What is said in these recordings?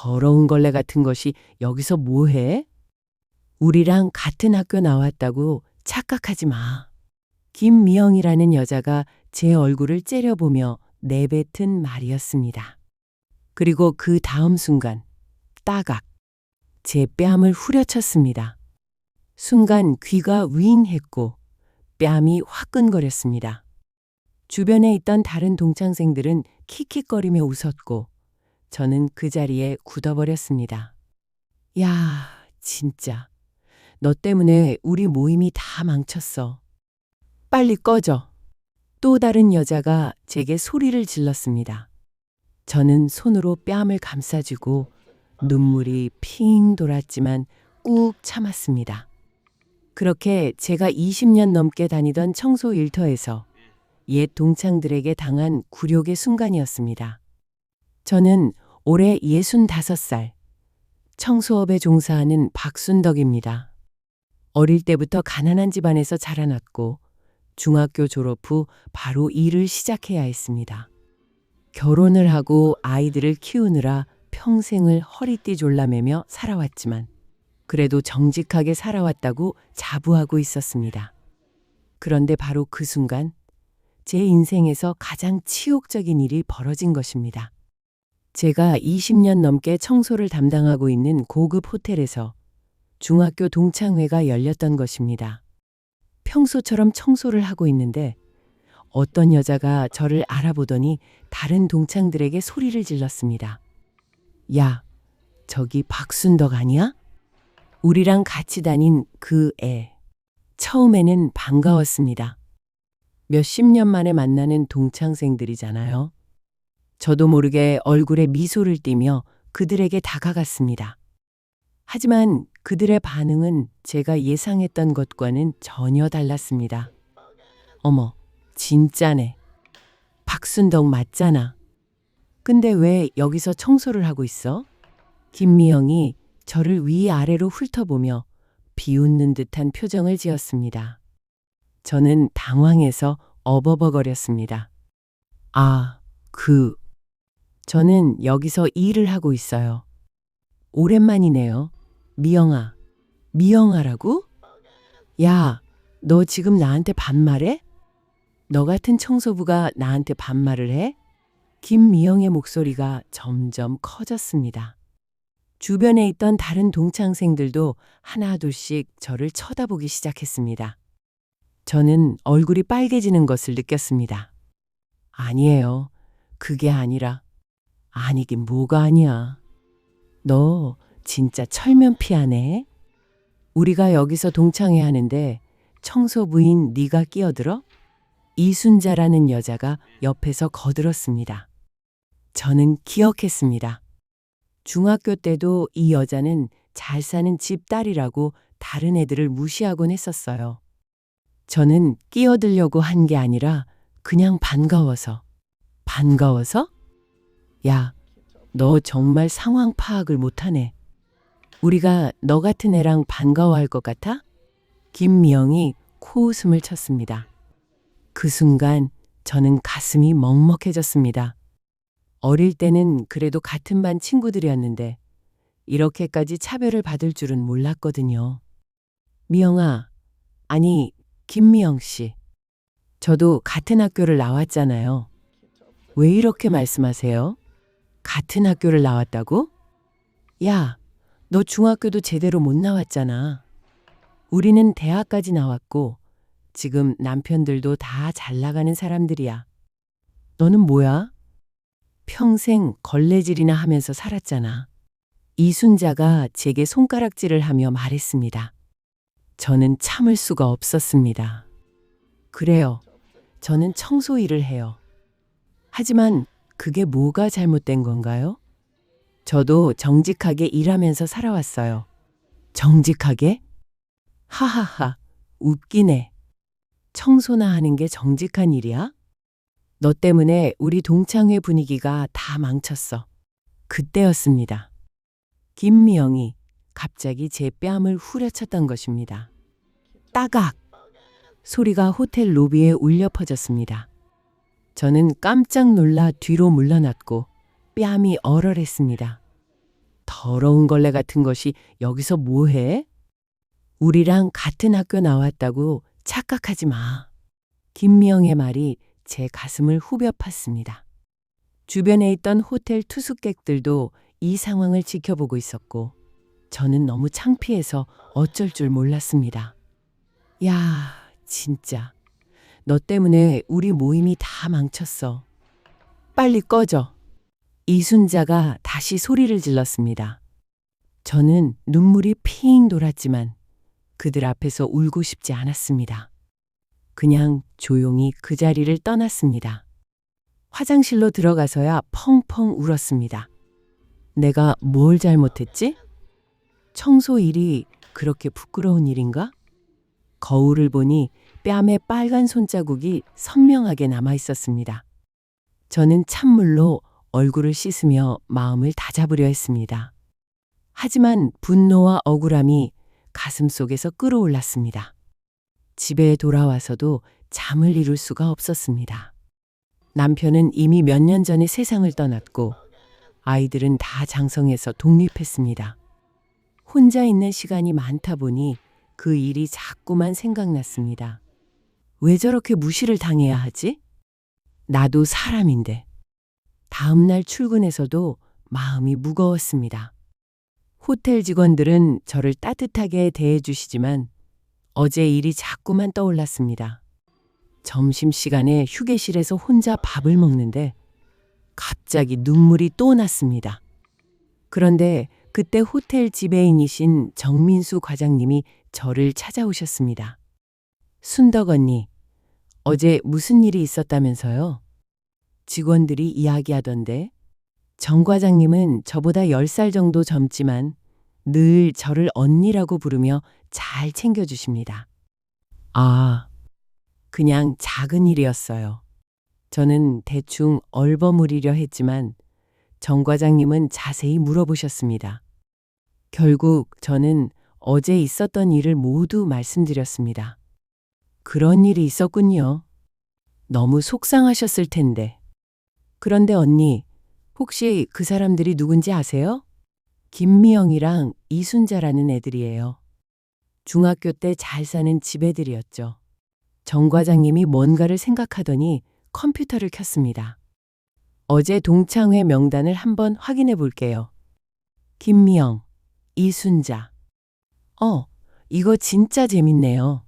더러운 걸레 같은 것이 여기서 뭐해? 우리랑 같은 학교 나왔다고 착각하지 마. 김미영이라는 여자가 제 얼굴을 째려보며 내뱉은 말이었습니다. 그리고 그 다음 순간 따각 제 뺨을 후려쳤습니다. 순간 귀가 윙했고 뺨이 화끈거렸습니다. 주변에 있던 다른 동창생들은 킥킥거리며 웃었고 저는 그 자리에 굳어버렸습니다. 야, 진짜. 너 때문에 우리 모임이 다 망쳤어. 빨리 꺼져. 또 다른 여자가 제게 소리를 질렀습니다. 저는 손으로 뺨을 감싸쥐고 눈물이 핑 돌았지만 꾹 참았습니다. 그렇게 제가 20년 넘게 다니던 청소 일터에서 옛 동창들에게 당한 굴욕의 순간이었습니다. 저는 올해 65살, 청소업에 종사하는 박순덕입니다. 어릴 때부터 가난한 집안에서 자라났고 중학교 졸업 후 바로 일을 시작해야 했습니다. 결혼을 하고 아이들을 키우느라 평생을 허리띠 졸라매며 살아왔지만 그래도 정직하게 살아왔다고 자부하고 있었습니다. 그런데 바로 그 순간 제 인생에서 가장 치욕적인 일이 벌어진 것입니다. 제가 20년 넘게 청소를 담당하고 있는 고급 호텔에서 중학교 동창회가 열렸던 것입니다. 평소처럼 청소를 하고 있는데 어떤 여자가 저를 알아보더니 다른 동창들에게 소리를 질렀습니다. 야, 저기 박순덕 아니야? 우리랑 같이 다닌 그 애. 처음에는 반가웠습니다. 몇십 년 만에 만나는 동창생들이잖아요. 저도 모르게 얼굴에 미소를 띠며 그들에게 다가갔습니다. 하지만 그들의 반응은 제가 예상했던 것과는 전혀 달랐습니다. 어머, 진짜네. 박순덕 맞잖아. 근데 왜 여기서 청소를 하고 있어? 김미영이 저를 위아래로 훑어보며 비웃는 듯한 표정을 지었습니다. 저는 당황해서 어버버거렸습니다. 아, 저는 여기서 일을 하고 있어요. 오랜만이네요. 미영아. 미영아라고? 야, 너 지금 나한테 반말해? 너 같은 청소부가 나한테 반말을 해? 김미영의 목소리가 점점 커졌습니다. 주변에 있던 다른 동창생들도 하나둘씩 저를 쳐다보기 시작했습니다. 저는 얼굴이 빨개지는 것을 느꼈습니다. 아니에요. 그게 아니라. 아니긴 뭐가 아니야. 너 진짜 철면피하네. 우리가 여기서 동창회 하는데 청소부인 네가 끼어들어? 이순자라는 여자가 옆에서 거들었습니다. 저는 기억했습니다. 중학교 때도 이 여자는 잘 사는 집 딸이라고 다른 애들을 무시하곤 했었어요. 저는 끼어들려고 한 게 아니라 그냥 반가워서. 반가워서? 야, 너 정말 상황 파악을 못하네. 우리가 너 같은 애랑 반가워할 것 같아? 김미영이 코웃음을 쳤습니다. 그 순간 저는 가슴이 먹먹해졌습니다. 어릴 때는 그래도 같은 반 친구들이었는데 이렇게까지 차별을 받을 줄은 몰랐거든요. 미영아, 아니 김미영 씨. 저도 같은 학교를 나왔잖아요. 왜 이렇게 말씀하세요? 같은 학교를 나왔다고? 야, 너 중학교도 제대로 못 나왔잖아. 우리는 대학까지 나왔고 지금 남편들도 다 잘 나가는 사람들이야. 너는 뭐야? 평생 걸레질이나 하면서 살았잖아. 이순자가 제게 손가락질을 하며 말했습니다. 저는 참을 수가 없었습니다. 그래요. 저는 청소 일을 해요. 하지만 그게 뭐가 잘못된 건가요? 저도 정직하게 일하면서 살아왔어요. 정직하게? 하하하, 웃기네. 청소나 하는 게 정직한 일이야? 너 때문에 우리 동창회 분위기가 다 망쳤어. 그때였습니다. 김미영이 갑자기 제 뺨을 후려쳤던 것입니다. 따각! 소리가 호텔 로비에 울려 퍼졌습니다. 저는 깜짝 놀라 뒤로 물러났고 뺨이 얼얼했습니다. 더러운 걸레 같은 것이 여기서 뭐해? 우리랑 같은 학교 나왔다고 착각하지 마. 김미영의 말이 제 가슴을 후벼 팠습니다. 주변에 있던 호텔 투숙객들도 이 상황을 지켜보고 있었고 저는 너무 창피해서 어쩔 줄 몰랐습니다. 야, 진짜. 너 때문에 우리 모임이 다 망쳤어. 빨리 꺼져. 이순자가 다시 소리를 질렀습니다. 저는 눈물이 핑 돌았지만 그들 앞에서 울고 싶지 않았습니다. 그냥 조용히 그 자리를 떠났습니다. 화장실로 들어가서야 펑펑 울었습니다. 내가 뭘 잘못했지? 청소 일이 그렇게 부끄러운 일인가? 거울을 보니 뺨에 빨간 손자국이 선명하게 남아 있었습니다. 저는 찬물로 얼굴을 씻으며 마음을 다잡으려 했습니다. 하지만 분노와 억울함이 가슴 속에서 끌어올랐습니다. 집에 돌아와서도 잠을 이룰 수가 없었습니다. 남편은 이미 몇 년 전에 세상을 떠났고 아이들은 다 장성해서 독립했습니다. 혼자 있는 시간이 많다 보니 그 일이 자꾸만 생각났습니다. 왜 저렇게 무시를 당해야 하지? 나도 사람인데. 다음 날 출근해서도 마음이 무거웠습니다. 호텔 직원들은 저를 따뜻하게 대해주시지만 어제 일이 자꾸만 떠올랐습니다. 점심시간에 휴게실에서 혼자 밥을 먹는데 갑자기 눈물이 또 났습니다. 그런데 그때 호텔 지배인이신 정민수 과장님이 저를 찾아오셨습니다. 순덕 언니, 어제 무슨 일이 있었다면서요? 직원들이 이야기하던데 정 과장님은 저보다 10살 정도 젊지만 늘 저를 언니라고 부르며 잘 챙겨주십니다. 아, 그냥 작은 일이었어요. 저는 대충 얼버무리려 했지만 정 과장님은 자세히 물어보셨습니다. 결국 저는 어제 있었던 일을 모두 말씀드렸습니다. 그런 일이 있었군요. 너무 속상하셨을 텐데. 그런데 언니, 혹시 그 사람들이 누군지 아세요? 김미영이랑 이순자라는 애들이에요. 중학교 때 잘 사는 집애들이었죠. 정 과장님이 뭔가를 생각하더니 컴퓨터를 켰습니다. 어제 동창회 명단을 한번 확인해 볼게요. 김미영, 이순자. 이거 진짜 재밌네요.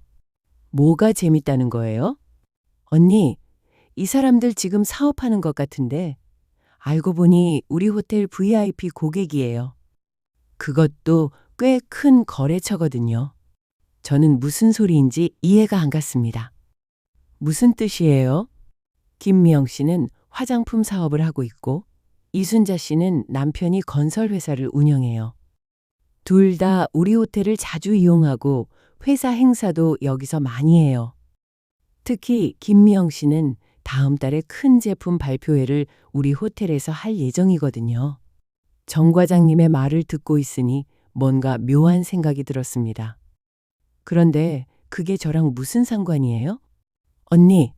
뭐가 재밌다는 거예요? 언니, 이 사람들 지금 사업하는 것 같은데 알고 보니 우리 호텔 VIP 고객이에요. 그것도 꽤 큰 거래처거든요. 저는 무슨 소리인지 이해가 안 갔습니다. 무슨 뜻이에요? 김미영 씨는 화장품 사업을 하고 있고 이순자 씨는 남편이 건설 회사를 운영해요. 둘 다 우리 호텔을 자주 이용하고 회사 행사도 여기서 많이 해요. 특히 김미영 씨는 다음 달에 큰 제품 발표회를 우리 호텔에서 할 예정이거든요. 정 과장님의 말을 듣고 있으니 뭔가 묘한 생각이 들었습니다. 그런데 그게 저랑 무슨 상관이에요? 언니,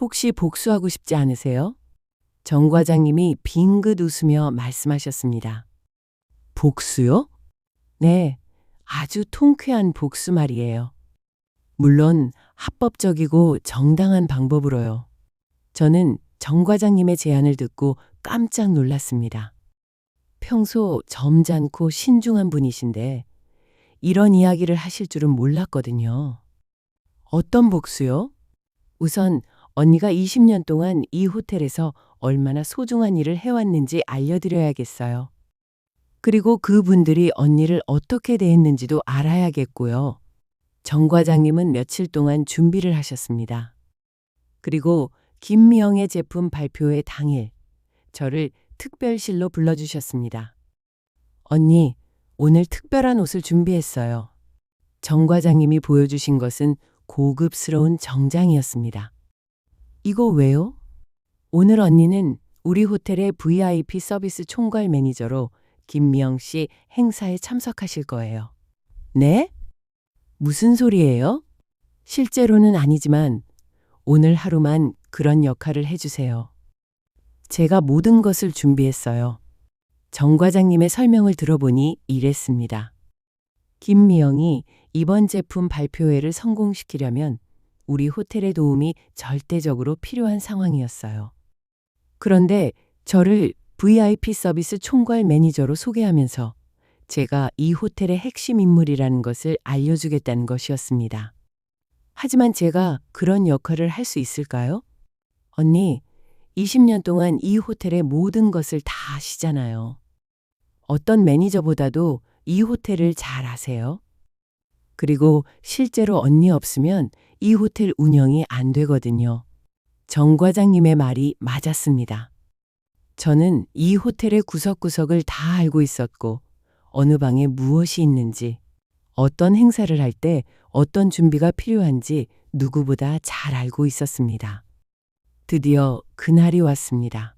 혹시 복수하고 싶지 않으세요? 정 과장님이 빙긋 웃으며 말씀하셨습니다. 복수요? 네, 아주 통쾌한 복수 말이에요. 물론 합법적이고 정당한 방법으로요. 저는 정 과장님의 제안을 듣고 깜짝 놀랐습니다. 평소 점잖고 신중한 분이신데 이런 이야기를 하실 줄은 몰랐거든요. 어떤 복수요? 우선 언니가 20년 동안 이 호텔에서 얼마나 소중한 일을 해왔는지 알려드려야겠어요. 그리고 그분들이 언니를 어떻게 대했는지도 알아야겠고요. 정 과장님은 며칠 동안 준비를 하셨습니다. 그리고 김미영의 제품 발표회 당일 저를 특별실로 불러주셨습니다. 언니, 오늘 특별한 옷을 준비했어요. 정 과장님이 보여주신 것은 고급스러운 정장이었습니다. 이거 왜요? 오늘 언니는 우리 호텔의 VIP 서비스 총괄 매니저로 김미영 씨 행사에 참석하실 거예요. 네? 무슨 소리예요? 실제로는 아니지만 오늘 하루만 그런 역할을 해주세요. 제가 모든 것을 준비했어요. 정 과장님의 설명을 들어보니 이랬습니다. 김미영이 이번 제품 발표회를 성공시키려면 우리 호텔의 도움이 절대적으로 필요한 상황이었어요. 그런데 저를 VIP 서비스 총괄 매니저로 소개하면서 제가 이 호텔의 핵심 인물이라는 것을 알려주겠다는 것이었습니다. 하지만 제가 그런 역할을 할 수 있을까요? 언니, 20년 동안 이 호텔의 모든 것을 다 아시잖아요. 어떤 매니저보다도 이 호텔을 잘 아세요. 그리고 실제로 언니 없으면 이 호텔 운영이 안 되거든요. 정 과장님의 말이 맞았습니다. 저는 이 호텔의 구석구석을 다 알고 있었고, 어느 방에 무엇이 있는지, 어떤 행사를 할 때 어떤 준비가 필요한지 누구보다 잘 알고 있었습니다. 드디어 그날이 왔습니다.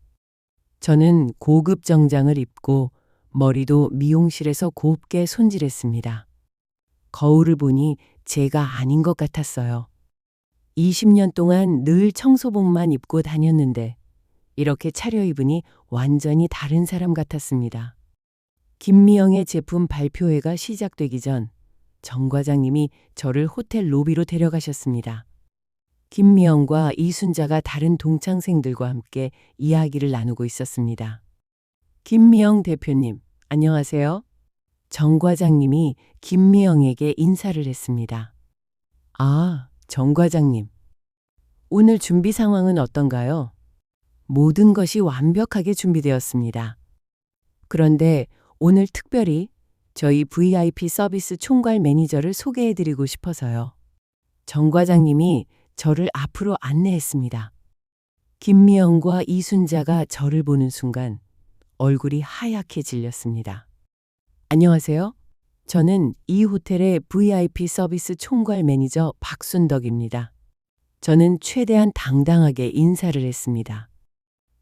저는 고급 정장을 입고 머리도 미용실에서 곱게 손질했습니다. 거울을 보니 제가 아닌 것 같았어요. 20년 동안 늘 청소복만 입고 다녔는데 이렇게 차려입으니 완전히 다른 사람 같았습니다. 김미영의 제품 발표회가 시작되기 전 정 과장님이 저를 호텔 로비로 데려가셨습니다. 김미영과 이순자가 다른 동창생들과 함께 이야기를 나누고 있었습니다. 김미영 대표님, 안녕하세요. 정 과장님이 김미영에게 인사를 했습니다. 아, 정 과장님. 오늘 준비 상황은 어떤가요? 모든 것이 완벽하게 준비되었습니다. 그런데 오늘 특별히 저희 VIP 서비스 총괄 매니저를 소개해드리고 싶어서요. 정 과장님이 저를 앞으로 안내했습니다. 김미영과 이순자가 저를 보는 순간 얼굴이 하얗게 질렸습니다. 안녕하세요. 저는 이 호텔의 VIP 서비스 총괄 매니저 박순덕입니다. 저는 최대한 당당하게 인사를 했습니다.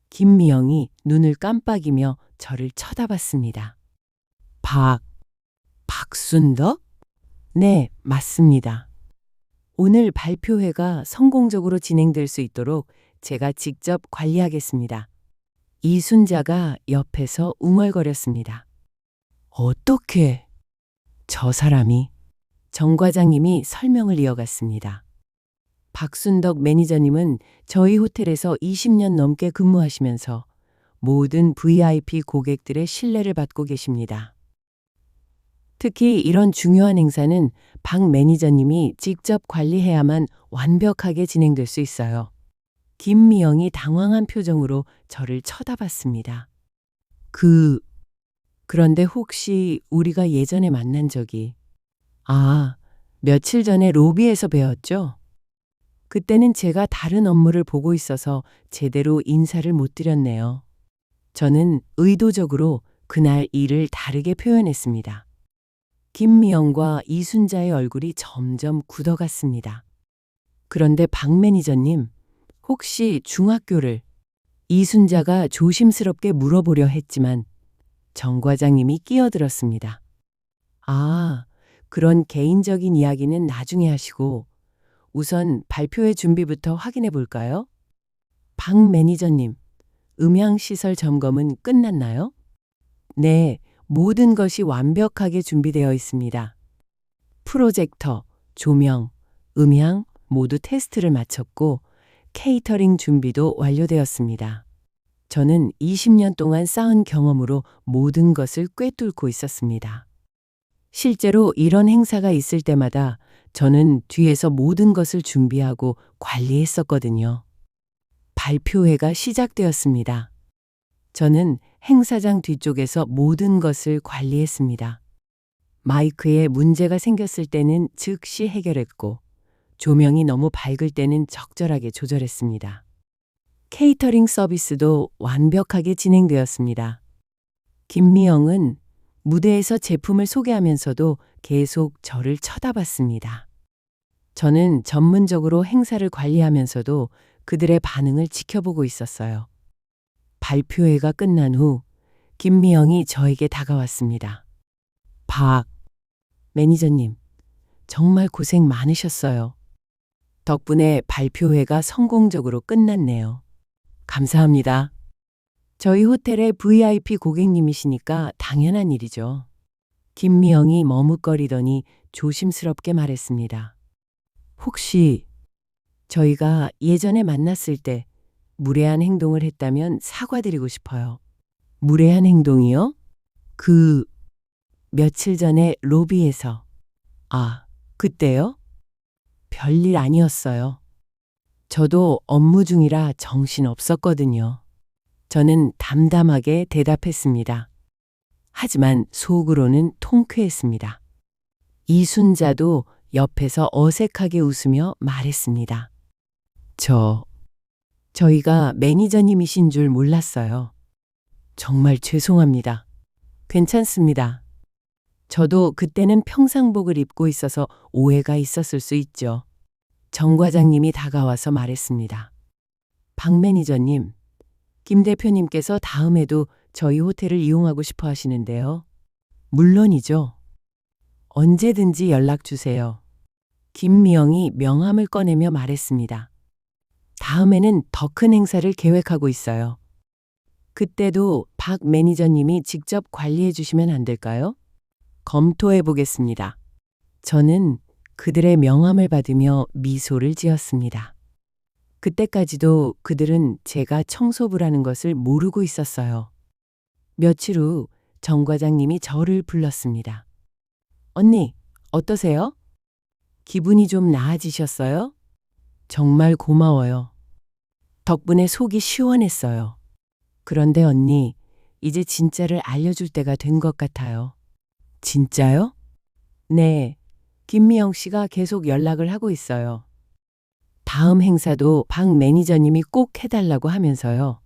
김미영이 눈을 깜빡이며 저를 쳐다봤습니다. 박순덕? 네, 맞습니다. 오늘 발표회가 성공적으로 진행될 수 있도록 제가 직접 관리하겠습니다. 이순자가 옆에서 웅얼거렸습니다. 어떻게? 저 사람이? 정 과장님이 설명을 이어갔습니다. 박순덕 매니저님은 저희 호텔에서 20년 넘게 근무하시면서 모든 VIP 고객들의 신뢰를 받고 계십니다. 특히 이런 중요한 행사는 박 매니저님이 직접 관리해야만 완벽하게 진행될 수 있어요. 김미영이 당황한 표정으로 저를 쳐다봤습니다. 그런데 혹시 우리가 예전에 만난 적이... 며칠 전에 로비에서 뵈었죠? 그때는 제가 다른 업무를 보고 있어서 제대로 인사를 못 드렸네요. 저는 의도적으로 그날 일을 다르게 표현했습니다. 김미영과 이순자의 얼굴이 점점 굳어갔습니다. 그런데 박 매니저님, 혹시 중학교를... 이순자가 조심스럽게 물어보려 했지만 정 과장님이 끼어들었습니다. 그런 개인적인 이야기는 나중에 하시고 우선 발표회 준비부터 확인해 볼까요? 박 매니저님, 음향시설 점검은 끝났나요? 네, 모든 것이 완벽하게 준비되어 있습니다. 프로젝터, 조명, 음향 모두 테스트를 마쳤고 케이터링 준비도 완료되었습니다. 저는 20년 동안 쌓은 경험으로 모든 것을 꿰뚫고 있었습니다. 실제로 이런 행사가 있을 때마다 저는 뒤에서 모든 것을 준비하고 관리했었거든요. 발표회가 시작되었습니다. 저는 행사장 뒤쪽에서 모든 것을 관리했습니다. 마이크에 문제가 생겼을 때는 즉시 해결했고, 조명이 너무 밝을 때는 적절하게 조절했습니다. 케이터링 서비스도 완벽하게 진행되었습니다. 김미영은 무대에서 제품을 소개하면서도 계속 저를 쳐다봤습니다. 저는 전문적으로 행사를 관리하면서도 그들의 반응을 지켜보고 있었어요. 발표회가 끝난 후 김미영이 저에게 다가왔습니다. 박 매니저님, 정말 고생 많으셨어요. 덕분에 발표회가 성공적으로 끝났네요. 감사합니다. 저희 호텔의 VIP 고객님이시니까 당연한 일이죠. 김미영이 머뭇거리더니 조심스럽게 말했습니다. 혹시 저희가 예전에 만났을 때 무례한 행동을 했다면 사과드리고 싶어요. 무례한 행동이요? 그 며칠 전에 로비에서. 아, 그때요? 별일 아니었어요. 저도 업무 중이라 정신 없었거든요. 저는 담담하게 대답했습니다. 하지만 속으로는 통쾌했습니다. 이순자도 옆에서 어색하게 웃으며 말했습니다. 저희가 매니저님이신 줄 몰랐어요. 정말 죄송합니다. 괜찮습니다. 저도 그때는 평상복을 입고 있어서 오해가 있었을 수 있죠. 정 과장님이 다가와서 말했습니다. 박 매니저님, 김 대표님께서 다음에도 저희 호텔을 이용하고 싶어 하시는데요. 물론이죠. 언제든지 연락 주세요. 김미영이 명함을 꺼내며 말했습니다. 다음에는 더 큰 행사를 계획하고 있어요. 그때도 박 매니저님이 직접 관리해 주시면 안 될까요? 검토해 보겠습니다. 저는 그들의 명함을 받으며 미소를 지었습니다. 그때까지도 그들은 제가 청소부라는 것을 모르고 있었어요. 며칠 후 정 과장님이 저를 불렀습니다. 언니, 어떠세요? 기분이 좀 나아지셨어요? 정말 고마워요. 덕분에 속이 시원했어요. 그런데 언니, 이제 진짜를 알려줄 때가 된 것 같아요. 진짜요? 네, 김미영 씨가 계속 연락을 하고 있어요. 다음 행사도 박 매니저님이 꼭 해달라고 하면서요.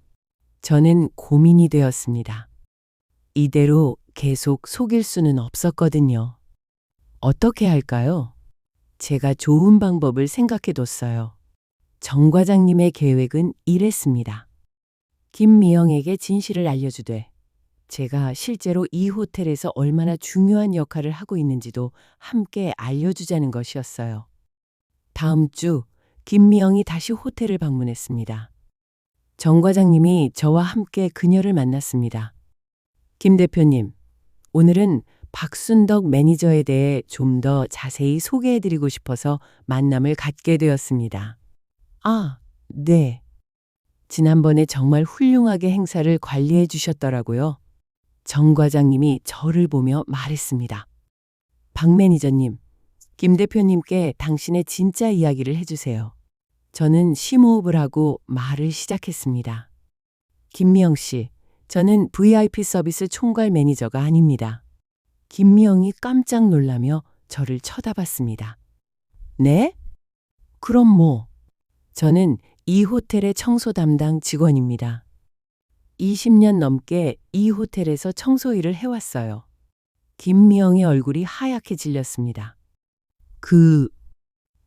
저는 고민이 되었습니다. 이대로 계속 속일 수는 없었거든요. 어떻게 할까요? 제가 좋은 방법을 생각해 뒀어요. 정 과장님의 계획은 이랬습니다. 김미영에게 진실을 알려주되 제가 실제로 이 호텔에서 얼마나 중요한 역할을 하고 있는지도 함께 알려주자는 것이었어요. 다음 주 김미영이 다시 호텔을 방문했습니다. 정 과장님이 저와 함께 그녀를 만났습니다. 김 대표님, 오늘은 박순덕 매니저에 대해 좀 더 자세히 소개해드리고 싶어서 만남을 갖게 되었습니다. 아, 네. 지난번에 정말 훌륭하게 행사를 관리해 주셨더라고요. 정 과장님이 저를 보며 말했습니다. 박 매니저님, 김 대표님께 당신의 진짜 이야기를 해주세요. 저는 심호흡을 하고 말을 시작했습니다. 김미영 씨, 저는 VIP 서비스 총괄 매니저가 아닙니다. 김미영이 깜짝 놀라며 저를 쳐다봤습니다. 네? 그럼 뭐? 저는 이 호텔의 청소 담당 직원입니다. 20년 넘게 이 호텔에서 청소 일을 해왔어요. 김미영의 얼굴이 하얗게 질렸습니다.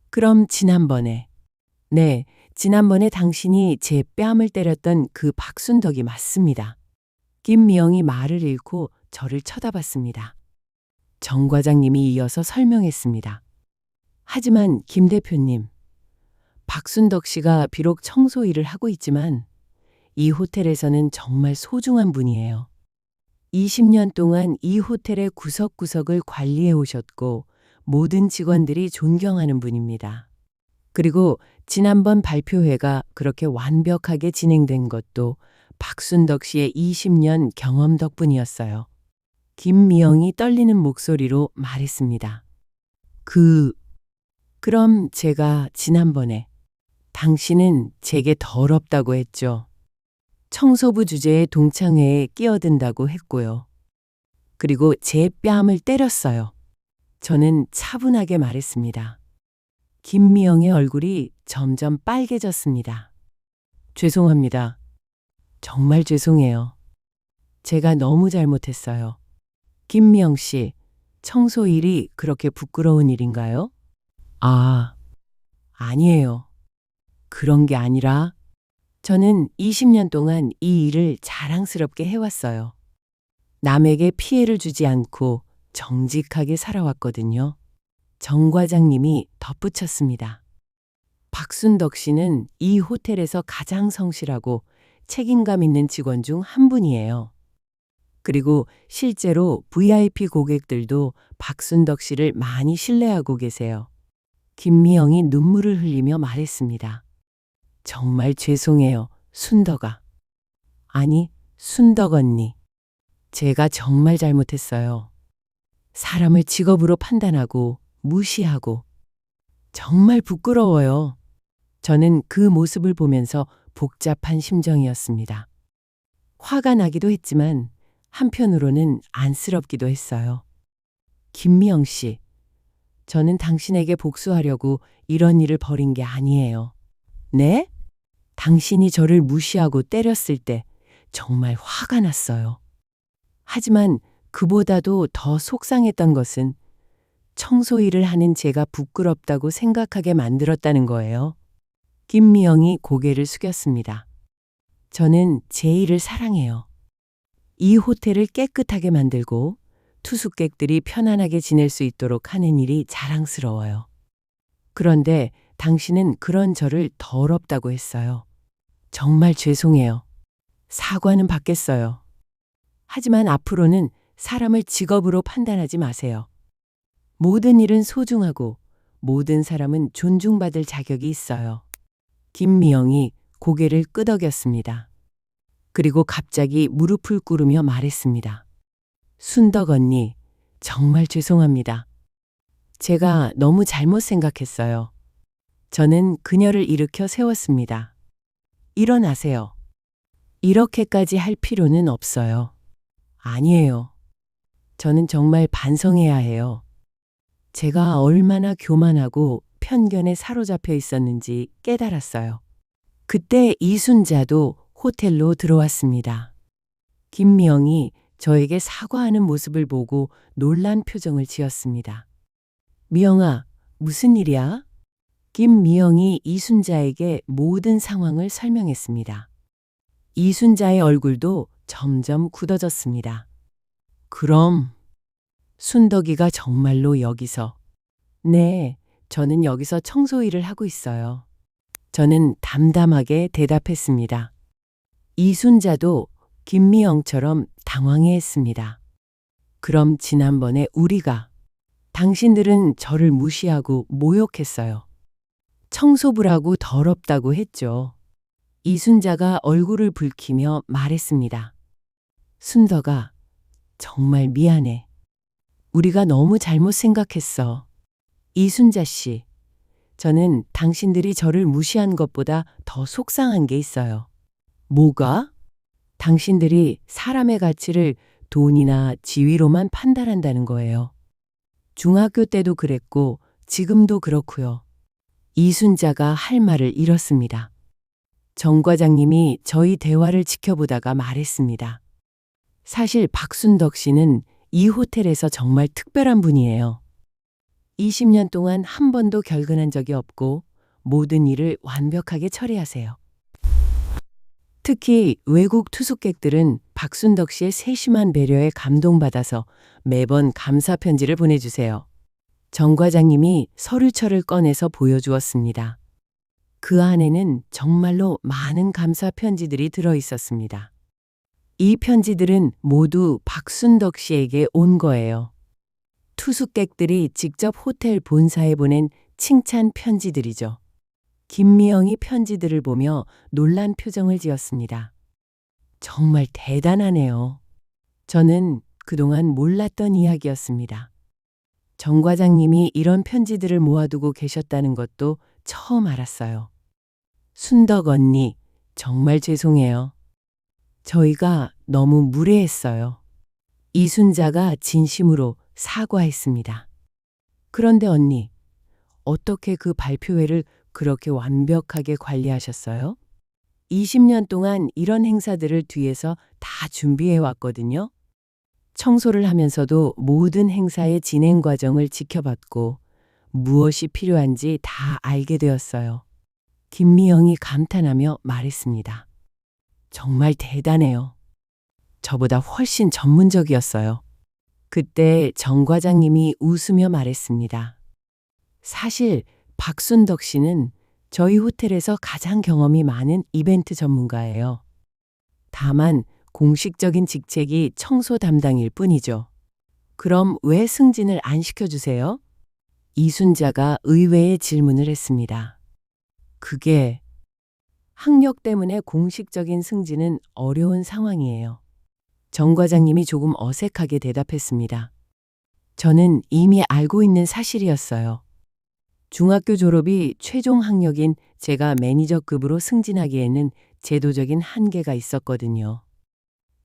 그럼 지난번에. 네, 지난번에 당신이 제 뺨을 때렸던 그 박순덕이 맞습니다. 김미영이 말을 잃고 저를 쳐다봤습니다. 정 과장님이 이어서 설명했습니다. 하지만 김 대표님, 박순덕 씨가 비록 청소 일을 하고 있지만 이 호텔에서는 정말 소중한 분이에요. 20년 동안 이 호텔의 구석구석을 관리해 오셨고 모든 직원들이 존경하는 분입니다. 그리고 지난번 발표회가 그렇게 완벽하게 진행된 것도 박순덕 씨의 20년 경험 덕분이었어요. 김미영이 떨리는 목소리로 말했습니다. 그럼 제가 지난번에 당신은 제게 더럽다고 했죠. 청소부 주제의 동창회에 끼어든다고 했고요. 그리고 제 뺨을 때렸어요. 저는 차분하게 말했습니다. 김미영의 얼굴이 점점 빨개졌습니다. 죄송합니다. 정말 죄송해요. 제가 너무 잘못했어요. 김미영 씨, 청소 일이 그렇게 부끄러운 일인가요? 아니에요. 그런 게 아니라 저는 20년 동안 이 일을 자랑스럽게 해왔어요. 남에게 피해를 주지 않고 정직하게 살아왔거든요. 정 과장님이 덧붙였습니다. 박순덕 씨는 이 호텔에서 가장 성실하고 책임감 있는 직원 중 한 분이에요. 그리고 실제로 VIP 고객들도 박순덕 씨를 많이 신뢰하고 계세요. 김미영이 눈물을 흘리며 말했습니다. 정말 죄송해요, 순덕아. 아니, 순덕 언니. 제가 정말 잘못했어요. 사람을 직업으로 판단하고 무시하고 정말 부끄러워요. 저는 그 모습을 보면서 복잡한 심정이었습니다. 화가 나기도 했지만 한편으로는 안쓰럽기도 했어요. 김미영 씨, 저는 당신에게 복수하려고 이런 일을 벌인 게 아니에요. 네? 당신이 저를 무시하고 때렸을 때 정말 화가 났어요. 하지만 그보다도 더 속상했던 것은 청소 일을 하는 제가 부끄럽다고 생각하게 만들었다는 거예요. 김미영이 고개를 숙였습니다. 저는 제 일을 사랑해요. 이 호텔을 깨끗하게 만들고 투숙객들이 편안하게 지낼 수 있도록 하는 일이 자랑스러워요. 그런데 당신은 그런 저를 더럽다고 했어요. 정말 죄송해요. 사과는 받겠어요. 하지만 앞으로는 사람을 직업으로 판단하지 마세요. 모든 일은 소중하고 모든 사람은 존중받을 자격이 있어요. 김미영이 고개를 끄덕였습니다. 그리고 갑자기 무릎을 꿇으며 말했습니다. 순덕 언니, 정말 죄송합니다. 제가 너무 잘못 생각했어요. 저는 그녀를 일으켜 세웠습니다. 일어나세요. 이렇게까지 할 필요는 없어요. 아니에요. 저는 정말 반성해야 해요. 제가 얼마나 교만하고 편견에 사로잡혀 있었는지 깨달았어요. 그때 이순자도 호텔로 들어왔습니다. 김미영이 저에게 사과하는 모습을 보고 놀란 표정을 지었습니다. 미영아, 무슨 일이야? 김미영이 이순자에게 모든 상황을 설명했습니다. 이순자의 얼굴도 점점 굳어졌습니다. 그럼 순덕이가 정말로 여기서? 네, 저는 여기서 청소 일을 하고 있어요. 저는 담담하게 대답했습니다. 이순자도 김미영처럼 당황해했습니다. 그럼 지난번에 당신들은 저를 무시하고 모욕했어요. 청소부라고 더럽다고 했죠. 이순자가 얼굴을 붉히며 말했습니다. 순덕아, 정말 미안해. 우리가 너무 잘못 생각했어. 이순자 씨, 저는 당신들이 저를 무시한 것보다 더 속상한 게 있어요. 뭐가? 당신들이 사람의 가치를 돈이나 지위로만 판단한다는 거예요. 중학교 때도 그랬고 지금도 그렇고요. 이순자가 할 말을 잃었습니다. 정 과장님이 저희 대화를 지켜보다가 말했습니다. 사실 박순덕 씨는 이 호텔에서 정말 특별한 분이에요. 20년 동안 한 번도 결근한 적이 없고 모든 일을 완벽하게 처리하세요. 특히 외국 투숙객들은 박순덕 씨의 세심한 배려에 감동받아서 매번 감사 편지를 보내주세요. 정 과장님이 서류철을 꺼내서 보여주었습니다. 그 안에는 정말로 많은 감사 편지들이 들어 있었습니다. 이 편지들은 모두 박순덕 씨에게 온 거예요. 투숙객들이 직접 호텔 본사에 보낸 칭찬 편지들이죠. 김미영이 편지들을 보며 놀란 표정을 지었습니다. 정말 대단하네요. 저는 그동안 몰랐던 이야기였습니다. 정 과장님이 이런 편지들을 모아두고 계셨다는 것도 처음 알았어요. 순덕 언니, 정말 죄송해요. 저희가 너무 무례했어요. 이순자가 진심으로 사과했습니다. 그런데 언니, 어떻게 그 발표회를 그렇게 완벽하게 관리하셨어요? 20년 동안 이런 행사들을 뒤에서 다 준비해 왔거든요. 청소를 하면서도 모든 행사의 진행 과정을 지켜봤고 무엇이 필요한지 다 알게 되었어요. 김미영이 감탄하며 말했습니다. 정말 대단해요. 저보다 훨씬 전문적이었어요. 그때 정 과장님이 웃으며 말했습니다. 사실 박순덕 씨는 저희 호텔에서 가장 경험이 많은 이벤트 전문가예요. 다만 공식적인 직책이 청소 담당일 뿐이죠. 그럼 왜 승진을 안 시켜주세요? 이순자가 의외의 질문을 했습니다. 그게 학력 때문에 공식적인 승진은 어려운 상황이에요. 정 과장님이 조금 어색하게 대답했습니다. 저는 이미 알고 있는 사실이었어요. 중학교 졸업이 최종 학력인 제가 매니저급으로 승진하기에는 제도적인 한계가 있었거든요.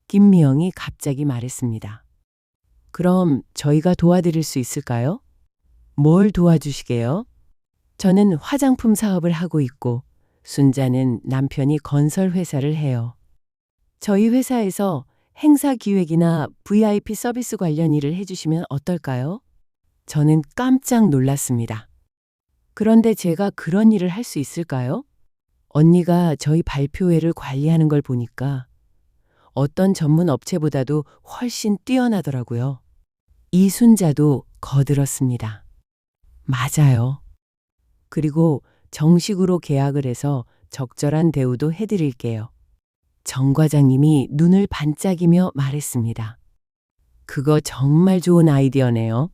김미영이 갑자기 말했습니다. 그럼 저희가 도와드릴 수 있을까요? 뭘 도와주시게요? 저는 화장품 사업을 하고 있고 순자는 남편이 건설 회사를 해요. 저희 회사에서 행사 기획이나 VIP 서비스 관련 일을 해주시면 어떨까요? 저는 깜짝 놀랐습니다. 그런데 제가 그런 일을 할 수 있을까요? 언니가 저희 발표회를 관리하는 걸 보니까 어떤 전문 업체보다도 훨씬 뛰어나더라고요. 이순자도 거들었습니다. 맞아요. 그리고 정식으로 계약을 해서 적절한 대우도 해드릴게요. 정 과장님이 눈을 반짝이며 말했습니다. 그거 정말 좋은 아이디어네요.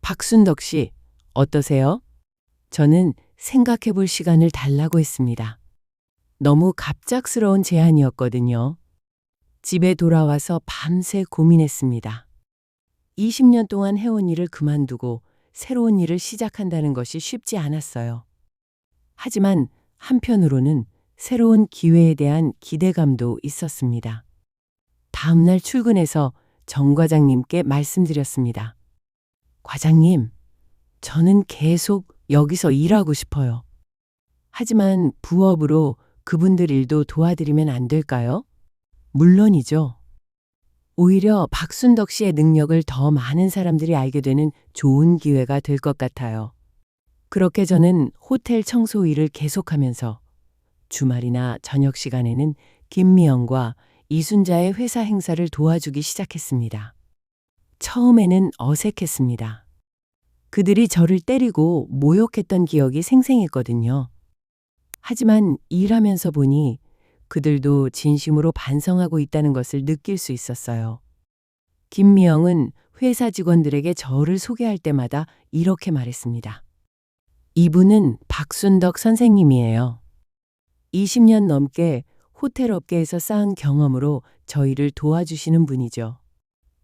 박순덕 씨, 어떠세요? 저는 생각해 볼 시간을 달라고 했습니다. 너무 갑작스러운 제안이었거든요. 집에 돌아와서 밤새 고민했습니다. 20년 동안 해온 일을 그만두고 새로운 일을 시작한다는 것이 쉽지 않았어요. 하지만 한편으로는 새로운 기회에 대한 기대감도 있었습니다. 다음 날 출근해서 정 과장님께 말씀드렸습니다. 과장님, 저는 계속 여기서 일하고 싶어요. 하지만 부업으로 그분들 일도 도와드리면 안 될까요? 물론이죠. 오히려 박순덕 씨의 능력을 더 많은 사람들이 알게 되는 좋은 기회가 될 것 같아요. 그렇게 저는 호텔 청소 일을 계속하면서 주말이나 저녁 시간에는 김미영과 이순자의 회사 행사를 도와주기 시작했습니다. 처음에는 어색했습니다. 그들이 저를 때리고 모욕했던 기억이 생생했거든요. 하지만 일하면서 보니 그들도 진심으로 반성하고 있다는 것을 느낄 수 있었어요. 김미영은 회사 직원들에게 저를 소개할 때마다 이렇게 말했습니다. 이분은 박순덕 선생님이에요. 20년 넘게 호텔 업계에서 쌓은 경험으로 저희를 도와주시는 분이죠.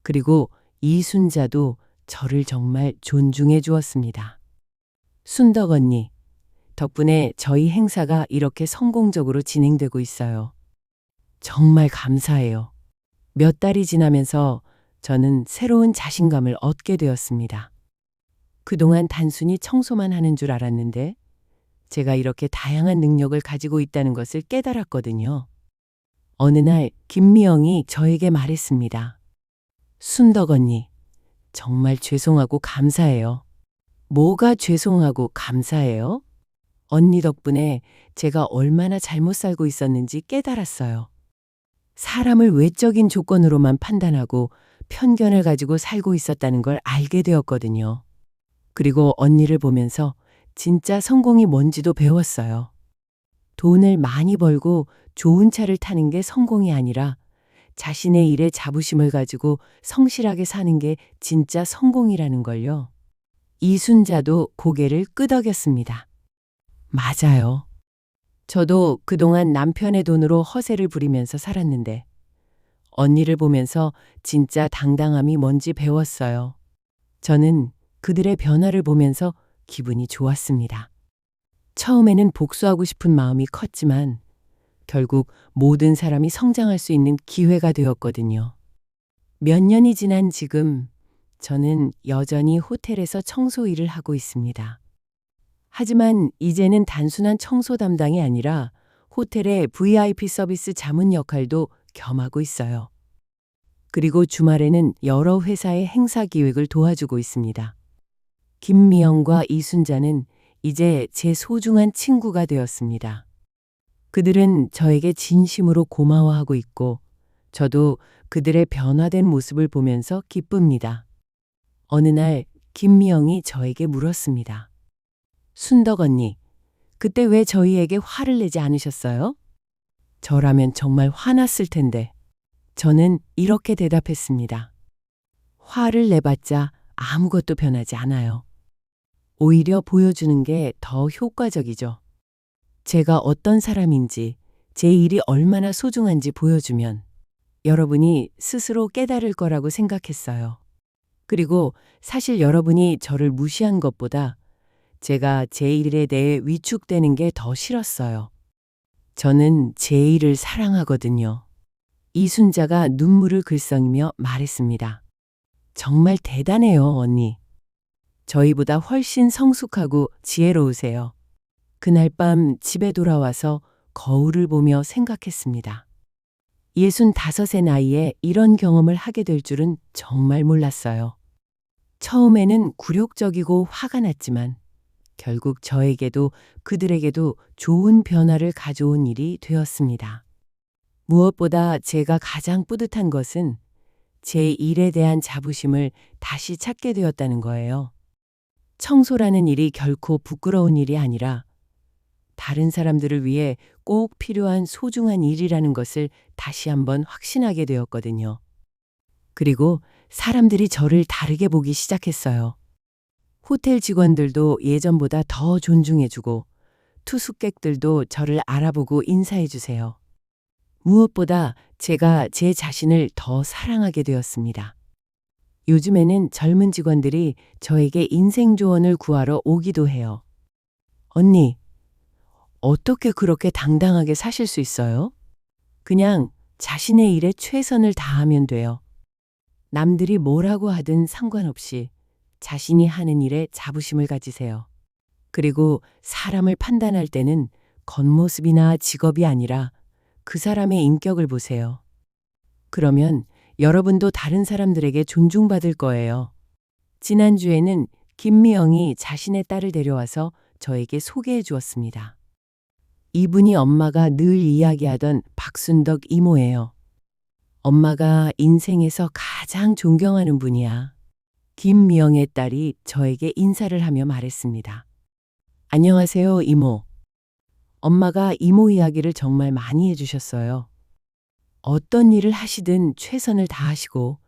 그리고 이순자도 저를 정말 존중해 주었습니다. 순덕 언니, 덕분에 저희 행사가 이렇게 성공적으로 진행되고 있어요. 정말 감사해요. 몇 달이 지나면서 저는 새로운 자신감을 얻게 되었습니다. 그동안 단순히 청소만 하는 줄 알았는데 제가 이렇게 다양한 능력을 가지고 있다는 것을 깨달았거든요. 어느 날 김미영이 저에게 말했습니다. 순덕 언니, 정말 죄송하고 감사해요. 뭐가 죄송하고 감사해요? 언니 덕분에 제가 얼마나 잘못 살고 있었는지 깨달았어요. 사람을 외적인 조건으로만 판단하고 편견을 가지고 살고 있었다는 걸 알게 되었거든요. 그리고 언니를 보면서 진짜 성공이 뭔지도 배웠어요. 돈을 많이 벌고 좋은 차를 타는 게 성공이 아니라 자신의 일에 자부심을 가지고 성실하게 사는 게 진짜 성공이라는 걸요. 이순자도 고개를 끄덕였습니다. 맞아요. 저도 그동안 남편의 돈으로 허세를 부리면서 살았는데 언니를 보면서 진짜 당당함이 뭔지 배웠어요. 저는 그들의 변화를 보면서 기분이 좋았습니다. 처음에는 복수하고 싶은 마음이 컸지만 결국 모든 사람이 성장할 수 있는 기회가 되었거든요. 몇 년이 지난 지금 저는 여전히 호텔에서 청소 일을 하고 있습니다. 하지만 이제는 단순한 청소 담당이 아니라 호텔의 VIP 서비스 자문 역할도 겸하고 있어요. 그리고 주말에는 여러 회사의 행사 기획을 도와주고 있습니다. 김미영과 이순자는 이제 제 소중한 친구가 되었습니다. 그들은 저에게 진심으로 고마워하고 있고 저도 그들의 변화된 모습을 보면서 기쁩니다. 어느 날 김미영이 저에게 물었습니다. 순덕 언니, 그때 왜 저희에게 화를 내지 않으셨어요? 저라면 정말 화났을 텐데. 저는 이렇게 대답했습니다. 화를 내봤자 아무것도 변하지 않아요. 오히려 보여주는 게 더 효과적이죠. 제가 어떤 사람인지, 제 일이 얼마나 소중한지 보여주면 여러분이 스스로 깨달을 거라고 생각했어요. 그리고 사실 여러분이 저를 무시한 것보다 제가 제 일에 대해 위축되는 게 더 싫었어요. 저는 제 일을 사랑하거든요. 이순자가 눈물을 글썽이며 말했습니다. 정말 대단해요, 언니. 저희보다 훨씬 성숙하고 지혜로우세요. 그날 밤 집에 돌아와서 거울을 보며 생각했습니다. 65의 나이에 이런 경험을 하게 될 줄은 정말 몰랐어요. 처음에는 굴욕적이고 화가 났지만 결국 저에게도 그들에게도 좋은 변화를 가져온 일이 되었습니다. 무엇보다 제가 가장 뿌듯한 것은 제 일에 대한 자부심을 다시 찾게 되었다는 거예요. 청소라는 일이 결코 부끄러운 일이 아니라 다른 사람들을 위해 꼭 필요한 소중한 일이라는 것을 다시 한번 확신하게 되었거든요. 그리고 사람들이 저를 다르게 보기 시작했어요. 호텔 직원들도 예전보다 더 존중해주고 투숙객들도 저를 알아보고 인사해주세요. 무엇보다 제가 제 자신을 더 사랑하게 되었습니다. 요즘에는 젊은 직원들이 저에게 인생 조언을 구하러 오기도 해요. 언니, 어떻게 그렇게 당당하게 사실 수 있어요? 그냥 자신의 일에 최선을 다하면 돼요. 남들이 뭐라고 하든 상관없이 자신이 하는 일에 자부심을 가지세요. 그리고 사람을 판단할 때는 겉모습이나 직업이 아니라 그 사람의 인격을 보세요. 그러면 여러분도 다른 사람들에게 존중받을 거예요. 지난주에는 김미영이 자신의 딸을 데려와서 저에게 소개해 주었습니다. 이분이 엄마가 늘 이야기하던 박순덕 이모예요. 엄마가 인생에서 가장 존경하는 분이야. 김미영의 딸이 저에게 인사를 하며 말했습니다. 안녕하세요, 이모. 엄마가 이모 이야기를 정말 많이 해주셨어요. 어떤 일을 하시든 최선을 다하시고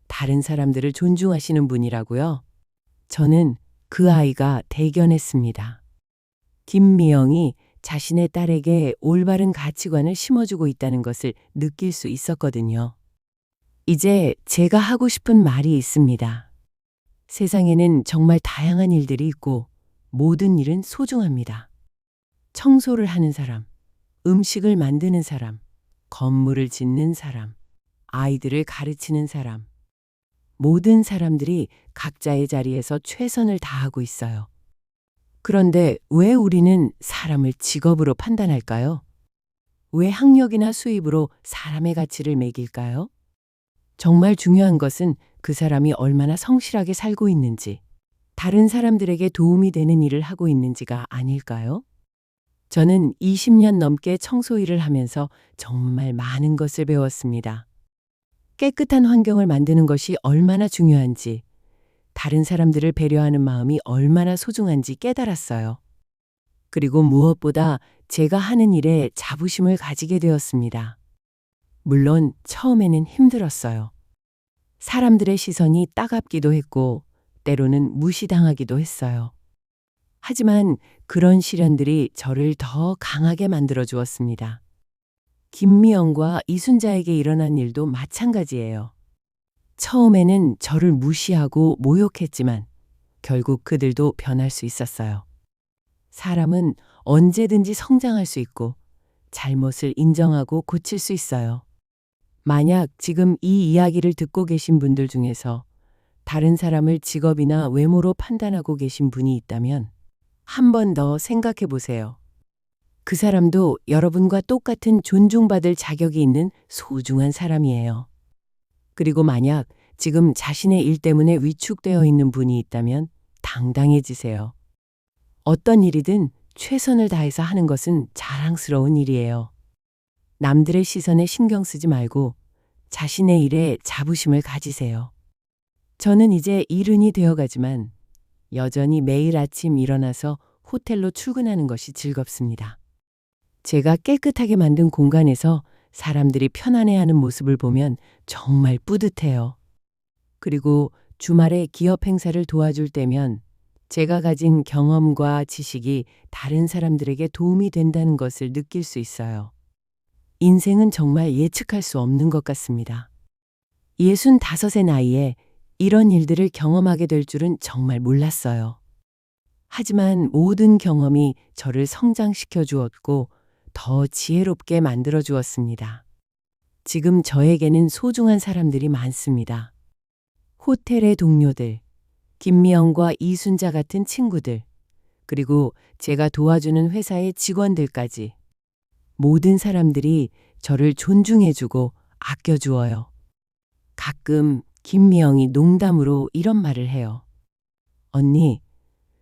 다른 사람들을 존중하시는 분이라고요. 저는 그 아이가 대견했습니다. 김미영이 자신의 딸에게 올바른 가치관을 심어주고 있다는 것을 느낄 수 있었거든요. 이제 제가 하고 싶은 말이 있습니다. 세상에는 정말 다양한 일들이 있고 모든 일은 소중합니다. 청소를 하는 사람, 음식을 만드는 사람, 건물을 짓는 사람, 아이들을 가르치는 사람. 모든 사람들이 각자의 자리에서 최선을 다하고 있어요. 그런데 왜 우리는 사람을 직업으로 판단할까요? 왜 학력이나 수입으로 사람의 가치를 매길까요? 정말 중요한 것은 그 사람이 얼마나 성실하게 살고 있는지, 다른 사람들에게 도움이 되는 일을 하고 있는지가 아닐까요? 저는 20년 넘게 청소 일을 하면서 정말 많은 것을 배웠습니다. 깨끗한 환경을 만드는 것이 얼마나 중요한지, 다른 사람들을 배려하는 마음이 얼마나 소중한지 깨달았어요. 그리고 무엇보다 제가 하는 일에 자부심을 가지게 되었습니다. 물론 처음에는 힘들었어요. 사람들의 시선이 따갑기도 했고 때로는 무시당하기도 했어요. 하지만 그런 시련들이 저를 더 강하게 만들어 주었습니다. 김미영과 이순자에게 일어난 일도 마찬가지예요. 처음에는 저를 무시하고 모욕했지만 결국 그들도 변할 수 있었어요. 사람은 언제든지 성장할 수 있고 잘못을 인정하고 고칠 수 있어요. 만약 지금 이 이야기를 듣고 계신 분들 중에서 다른 사람을 직업이나 외모로 판단하고 계신 분이 있다면 한 번 더 생각해 보세요. 그 사람도 여러분과 똑같은 존중받을 자격이 있는 소중한 사람이에요. 그리고 만약 지금 자신의 일 때문에 위축되어 있는 분이 있다면 당당해지세요. 어떤 일이든 최선을 다해서 하는 것은 자랑스러운 일이에요. 남들의 시선에 신경 쓰지 말고 자신의 일에 자부심을 가지세요. 저는 이제 일흔이 되어가지만 여전히 매일 아침 일어나서 호텔로 출근하는 것이 즐겁습니다. 제가 깨끗하게 만든 공간에서 사람들이 편안해하는 모습을 보면 정말 뿌듯해요. 그리고 주말에 기업 행사를 도와줄 때면 제가 가진 경험과 지식이 다른 사람들에게 도움이 된다는 것을 느낄 수 있어요. 인생은 정말 예측할 수 없는 것 같습니다. 65의 나이에 이런 일들을 경험하게 될 줄은 정말 몰랐어요. 하지만 모든 경험이 저를 성장시켜 주었고 더 지혜롭게 만들어 주었습니다. 지금 저에게는 소중한 사람들이 많습니다. 호텔의 동료들, 김미영과 이순자 같은 친구들, 그리고 제가 도와주는 회사의 직원들까지 모든 사람들이 저를 존중해주고 아껴주어요. 가끔 김미영이 농담으로 이런 말을 해요. 언니,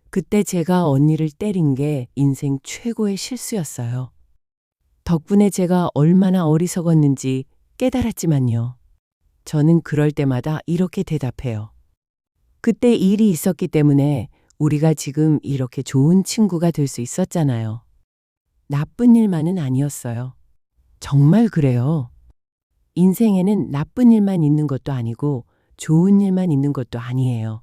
그때 제가 언니를 때린 게 인생 최고의 실수였어요. 덕분에 제가 얼마나 어리석었는지 깨달았지만요. 저는 그럴 때마다 이렇게 대답해요. 그때 일이 있었기 때문에 우리가 지금 이렇게 좋은 친구가 될 수 있었잖아요. 나쁜 일만은 아니었어요. 정말 그래요. 인생에는 나쁜 일만 있는 것도 아니고 좋은 일만 있는 것도 아니에요.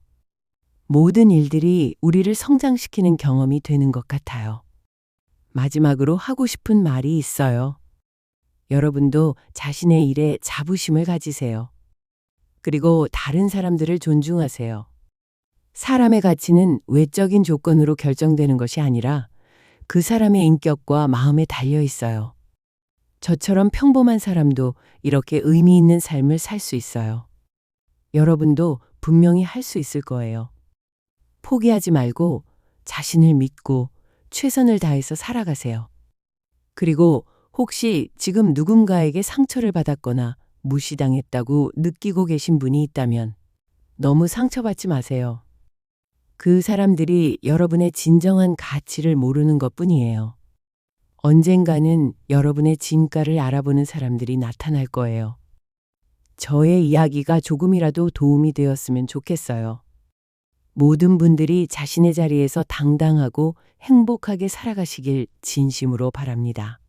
모든 일들이 우리를 성장시키는 경험이 되는 것 같아요. 마지막으로 하고 싶은 말이 있어요. 여러분도 자신의 일에 자부심을 가지세요. 그리고 다른 사람들을 존중하세요. 사람의 가치는 외적인 조건으로 결정되는 것이 아니라 그 사람의 인격과 마음에 달려 있어요. 저처럼 평범한 사람도 이렇게 의미 있는 삶을 살 수 있어요. 여러분도 분명히 할 수 있을 거예요. 포기하지 말고 자신을 믿고 최선을 다해서 살아가세요. 그리고 혹시 지금 누군가에게 상처를 받았거나 무시당했다고 느끼고 계신 분이 있다면 너무 상처받지 마세요. 그 사람들이 여러분의 진정한 가치를 모르는 것뿐이에요. 언젠가는 여러분의 진가를 알아보는 사람들이 나타날 거예요. 저의 이야기가 조금이라도 도움이 되었으면 좋겠어요. 모든 분들이 자신의 자리에서 당당하고 행복하게 살아가시길 진심으로 바랍니다.